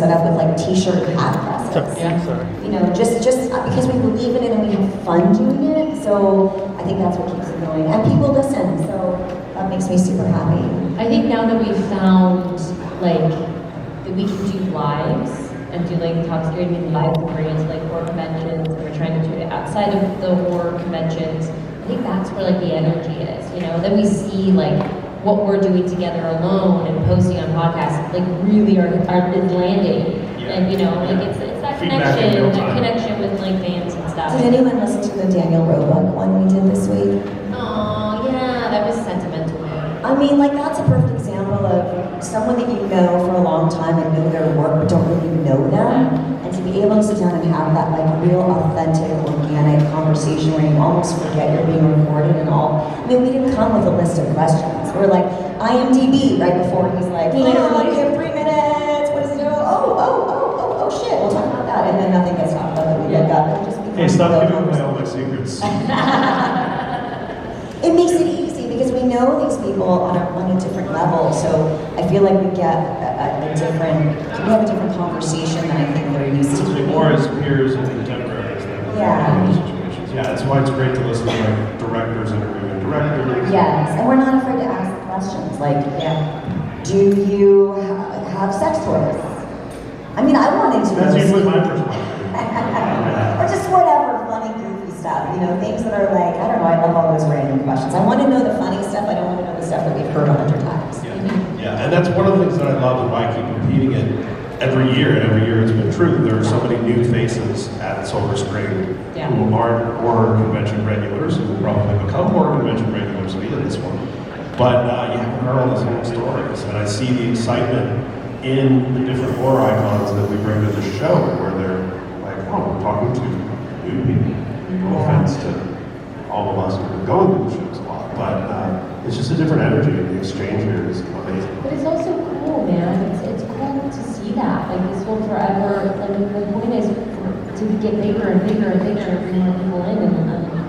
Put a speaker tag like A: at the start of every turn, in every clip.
A: set up with like t-shirt and hat presses. You know, just because we believe in it and we have fun doing it. So I think that's what keeps it going. And people listen, so that makes me super happy.
B: I think now that we've found like that we can do lives and do like Talk Scary to Me live, and bring it to like horror conventions, and we're trying to do it outside of the horror conventions. I think that's where like the energy is, you know. Then we see like what we're doing together alone and posting on podcasts like really is landing. And you know, like it's that connection with like fans and stuff.
A: Did anyone listen to the Danielle Roebuck one we did this week?
B: Oh yeah, that was sentimental.
A: I mean, like that's a perfect example of someone that you know for a long time and know their work but don't really know them. And to be able to sit down and have that like real authentic, organic conversation where you almost forget you're being recorded and all. I mean, we didn't come with a list of questions. We're like, IMDb right before he's like, oh, you have 3 minutes, what is it? Oh, shit, we'll talk about that. And then nothing gets talked about that we look up.
C: Hey, stop giving away all my secrets.
A: It makes it easy because we know these people on a different level, so I feel like we get we have a different conversation than I think they're used to.
C: More as peers and contemporaries than situations. Yeah, that's why it's great to listen to like directors interviewing directors.
A: Yes, and we're not afraid to ask questions like, do you have sex toys? I mean, I wanted to.
C: That's usually my first question.
A: Or just whatever funny, goofy stuff, you know, things that are like, I don't know, I love all those random questions. I want to know the funny stuff, I don't want to know the stuff that we've heard 100 times.
C: Yeah, and that's one of the things that I love and why I keep repeating it every year, and every year it's been true. There are so many new faces at Silver Screen who aren't horror convention regulars, who will probably become horror convention regulars via this one. But you haven't heard all the same stories, and I see the excitement in the different horror icons that we bring to the show, where they're like, oh, we're talking to new people. No offense to all of us who are going to the shows a lot, but it's just a different energy. The exchange here is amazing.
B: But it's also cool, man. It's cool to see that. Like this will forever. Like the point is to get bigger and bigger and bigger and bring more people in and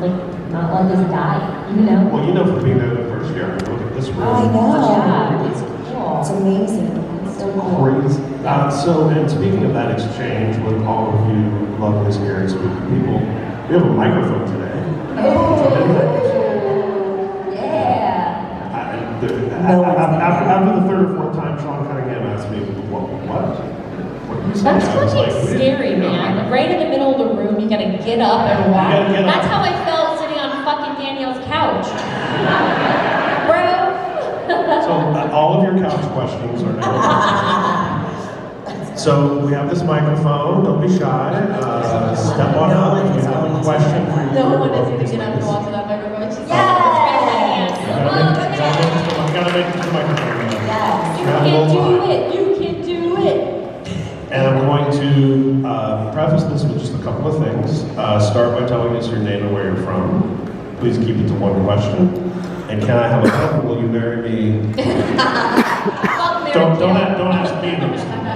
B: like not let this die. You know.
C: Well, you know, from being there the first year, I mean, look at this room.
A: I know.
B: Yeah, it's cool.
A: It's amazing.
C: So crazy. And speaking of that exchange with all of you lovely, scary, spooky people, we have a microphone today. After the third or fourth time, Sean Cunningham asked me, what did you say?
B: That's fucking scary, man. Right in the middle of the room, you gotta get up and walk. That's how I felt sitting on fucking Danielle's couch. Bro.
C: So all of your couch questions are now. So we have this microphone. Don't be shy. Step on up if you have a question.
B: No one is going to get up and walk to that microphone. She's
C: You gotta make it to the microphone.
B: You can do it.
C: And I'm going to preface this with just a couple of things. Start by telling us your name and where you're from. Please keep it to one question. And can I have a couple? Will you marry me? Don't ask me those things.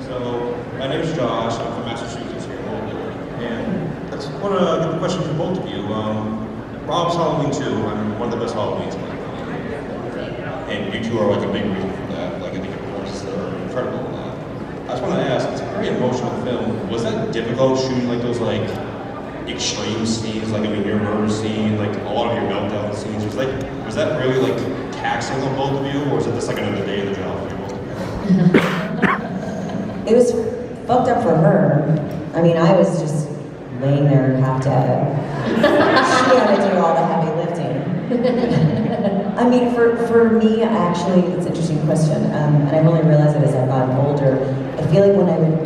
D: So, my name is Josh. I'm from Massachusetts here locally. And I just want to get a question for both of you. Rob's Halloween 2, I'm one of the best Halloweens in my life. And you two are like a big reason for that. Like, I think your performances are incredible in that. I just want to ask, it's a very emotional film. Was that difficult shooting like those like extreme scenes, like I mean your murder scene, like a lot of your meltdown scenes? Was that really like taxing on both of you, or was it just like another day of the job for you both?
A: It was fucked up for her. I mean, I was just laying there half dead. She had to do all the heavy lifting. I mean, for me, actually, it's an interesting question, and I've only realized it as I've gotten older. I feel like when I would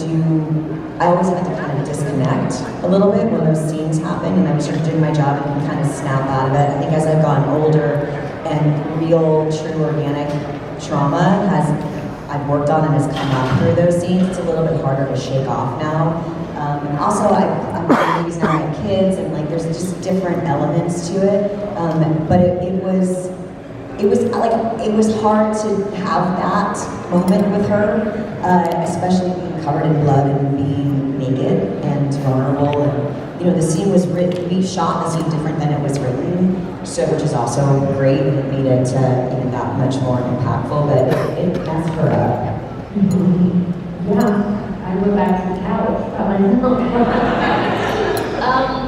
A: I always had to kind of disconnect a little bit when those scenes happen, and I was sort of doing my job and kind of snap out of it. I think as I've gotten older and real, true, organic trauma I've worked on and has come up through those scenes, it's a little bit harder to shake off now. And also, I'm movies now, I have kids, and like there's just different elements to it. But it was hard to have that moment with her, especially being covered in blood and being naked and vulnerable. And you know, the scene was written. We shot the scene different than it was written, so which is also great, and it made it even that much more impactful. But it messed her up.
B: Yeah, I went back to the couch.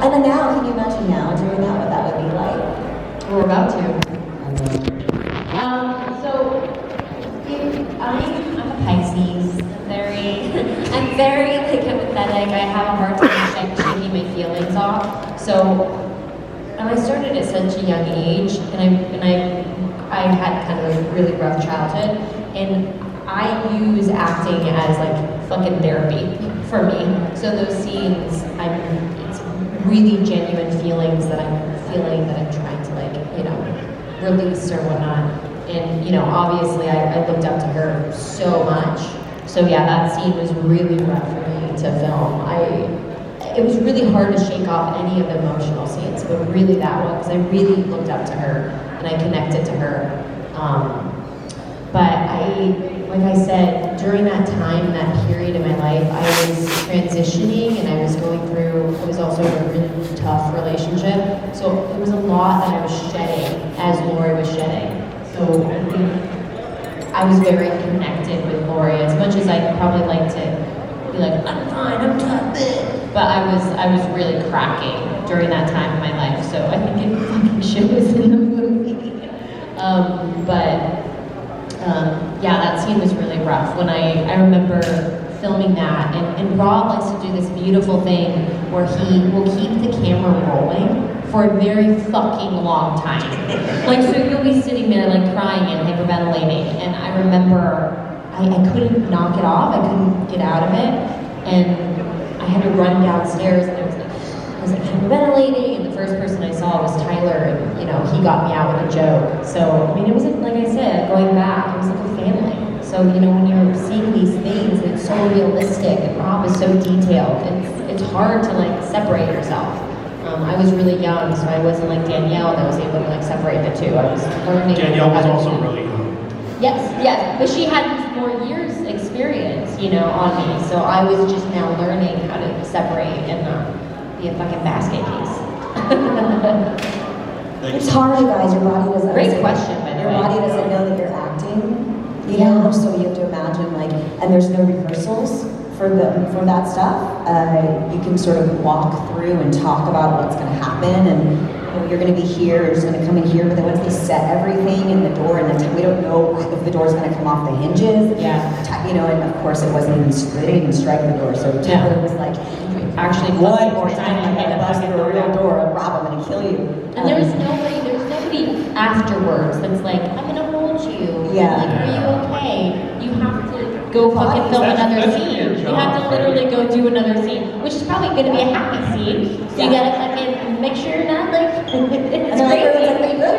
A: And then now, can you imagine now doing that, what that would be like?
B: We're about to.
A: I know.
B: So, I'm a Pisces. I'm very like empathetic. I have a hard time shaking my feelings off. So, and I started at such a young age, and I had kind of a really rough childhood, and I use acting as like fucking therapy for me. So those scenes, it's really genuine feelings that I'm feeling that I'm trying to like, you know, release or whatnot. And, you know, obviously I looked up to her so much. So yeah, that scene was really rough for me to film. It was really hard to shake off any of the emotional scenes, but really that one, because I really looked up to her and I connected to her. But like I said, during that time, that period in my life, I was transitioning and I was also in a really tough relationship. So it was a lot that I was shedding as Lori was shedding. So I think I was very connected with Lori, as much as I'd probably like to be like, I'm fine, I'm tough, but I was really cracking during that time in my life. So I think it fucking shows in the movie. Yeah, that scene was really rough. When I remember filming that, and Rob likes to do this beautiful thing where he will keep the camera rolling for a very fucking long time. Like, so you'll be sitting there like crying and hyperventilating, and I remember I couldn't knock it off, I couldn't get out of it, and I had to run downstairs, and I was like hyperventilating, and the first person I saw was Tyler, and you know, he got me out with a joke. So, I mean, it wasn't, like I said, going back, it was like a family. So, you know, when you're seeing these things, and it's so realistic, and Rob is so detailed, it's hard to like separate yourself. I was really young, so I wasn't like Danielle that was able to like separate the two. I was learning.
C: Danielle was also really young.
B: Yes, but she had more years experience, you know, on me. So I was just now learning how to separate and be a fucking basket case.
A: It's hard, you guys. Your body doesn't.
B: Great question, by the
A: Your
B: way.
A: body doesn't know that you're acting. You know, so you have to imagine like, and there's no rehearsals for that stuff. You can sort of walk through and talk about what's going to happen, and you know, you're going to be here, you're just going to come in here, but then once they set everything in the door, and then we don't know if the door's going to come off the hinges.
B: Yeah.
A: You know, and of course it wasn't even, they didn't even strike the door, so Tyler was like,
B: Actually,
A: one more
B: fucking
A: time, I'm going to bust through a real door, and Rob, I'm going to kill you.
B: And there was nobody afterwards that's like, I'm gonna hold you.
A: Yeah.
B: Like, are you okay? You have to go fucking film another scene. You have to literally go do another scene, which is probably gonna be a happy scene. So you gotta fucking make sure you're not like, it's crazy. Pretty good.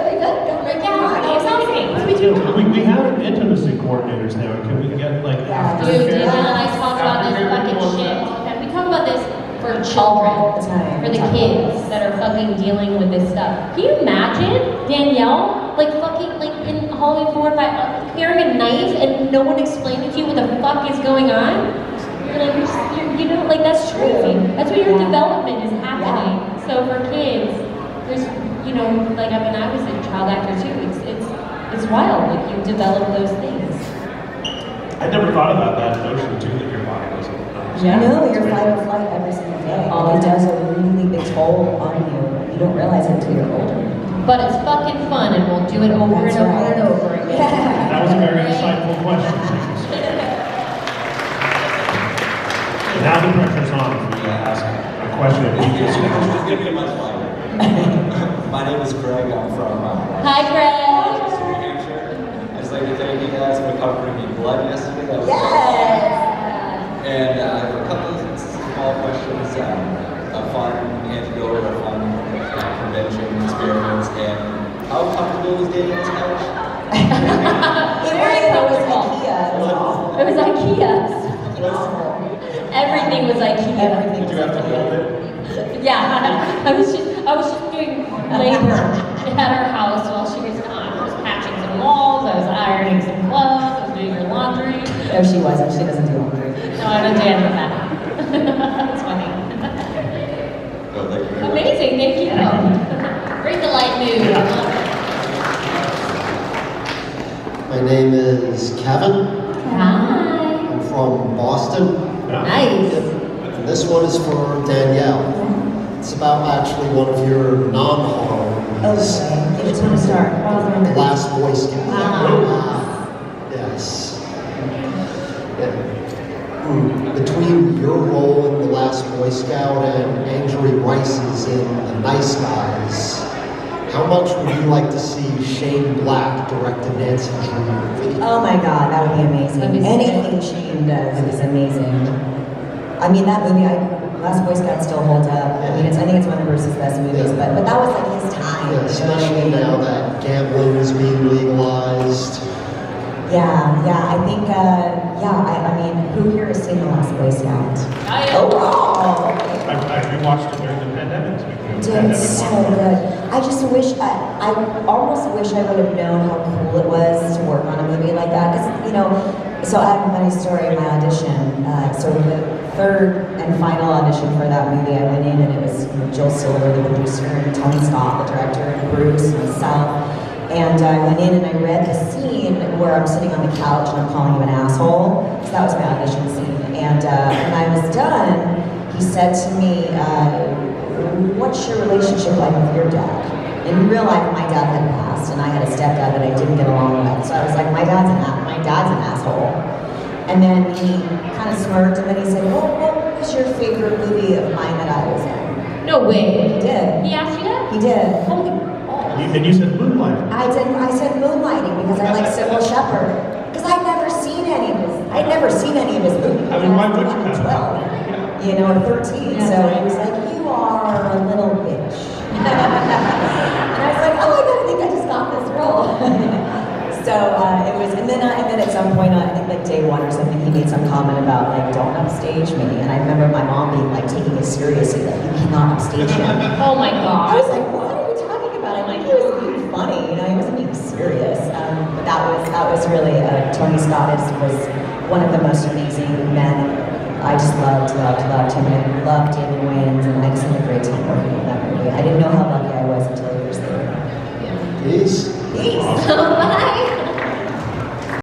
B: Yeah, it's awesome. What are we doing?
C: We have intimacy coordinators now. Can we get like after
B: Dude,
C: care?
B: Danielle and I talk about this fucking shit. And we talk about this for children,
A: All the time.
B: for the kids that are fucking dealing with this stuff. Can you imagine Danielle, like fucking, like in Halloween 4 and 5, carrying a knife and no one explaining to you what the fuck is going on? You're like, you know, like that's crazy. That's where your development is happening. So for kids, there's, you know, like I mean, I was a child actor too. It's wild. Like you develop those things.
C: I never thought about that notion too, that your body doesn't.
A: You know, you're fight or flight every single day. It does a really big toll on you. You don't realize it until you're older.
B: But it's fucking fun, and we'll do it over
A: That's
B: and over
A: right.
B: and over again.
C: That was a very insightful question. Now the pressure's on for you to ask a question of each
E: It's going to be much lighter. My name is Greg. I'm from
B: Hi, Greg.
E: New Hampshire. I'd just like to thank you guys for covering me blood yesterday. That was
A: Yes!
E: And I have a couple of small questions, a fun antidote, a fun convention experience, and how comfortable was Danielle's couch?
B: Very comfortable.
A: IKEA. It was awful.
B: It was IKEA.
A: It was awful.
B: Everything was IKEA.
A: Everything
E: Did
A: was
E: you have to hold
A: IKEA.
E: it?
B: Yeah, I was just doing labor at our house while she was gone. I was patching some walls, I was ironing some clothes, I was doing her laundry.
A: No, she wasn't. She doesn't do laundry.
B: No, I don't do any of that. That's funny.
E: Oh, thank you very much.
B: Amazing, thank you. Bring the light mood.
F: My name is Kevin.
B: Hi.
F: from Boston.
B: Nice.
F: And this one is for Danielle. It's about actually one of your non-horror movies.
A: Okay, give it to me to start.
F: The Last Boy Scout.
A: Wow.
F: Yes. Yeah. Between your role in The Last Boy Scout and Angry Rice's in The Nice Guys, how much would you like to see Shane Black direct a Nancy Drew movie?
A: Oh my God, that would be amazing.
B: That'd be
A: Anything Shane does is amazing. I mean, that movie, Last Boy Scout still holds up. I mean, I think it's one of Bruce's best movies, but that was like his time.
F: Yeah, especially now that gambling is being legalized.
A: Yeah, I think, I mean, who here has seen The Last Boy Scout? Oh, wow.
C: I rewatched it during the pandemic.
A: Dude, it's so good. I just wish, I almost wish I would have known how cool it was to work on a movie like that. Because, you know, so I have a funny story in my audition. So the third and final audition for that movie, I went in and it was Jill Silver, the producer, and Tony Scott, the director, and Bruce, and myself. And I went in and I read the scene where I'm sitting on the couch and I'm calling him an asshole. So that was my audition scene. And when I was done, he said to me, what's your relationship like with your dad? In real life, my dad had passed, and I had a stepdad that I didn't get along with. So I was like, my dad's an asshole. And then he kind of smirked, and then he said, well, what was your favorite movie of mine that I was in?
B: No way.
A: He did.
B: He asked you that?
A: He did.
B: Holy balls.
C: And you said Moonlight.
A: I said Moonlighting because I like Sybil Shepherd. Because I'd never seen any of his movies.
C: I mean, why would you
A: I was
C: have?
A: 12, you know, or 13.
B: Yeah,
A: so
B: right.
A: he was like, you are a little bitch. And I was like, oh my God, I think I just got this role. So it was, and then at some point, I think like day one or something, he made some comment about like, don't upstage me. And I remember my mom being like, taking it seriously, like, you cannot upstage him.
B: Oh my
A: I was
B: God.
A: like, what are you talking about? I'm like, he was being funny, you know, he wasn't being serious. But that was really, Tony Scott was one of the most amazing men. I just loved him, and I loved David Wayans, and I just had a great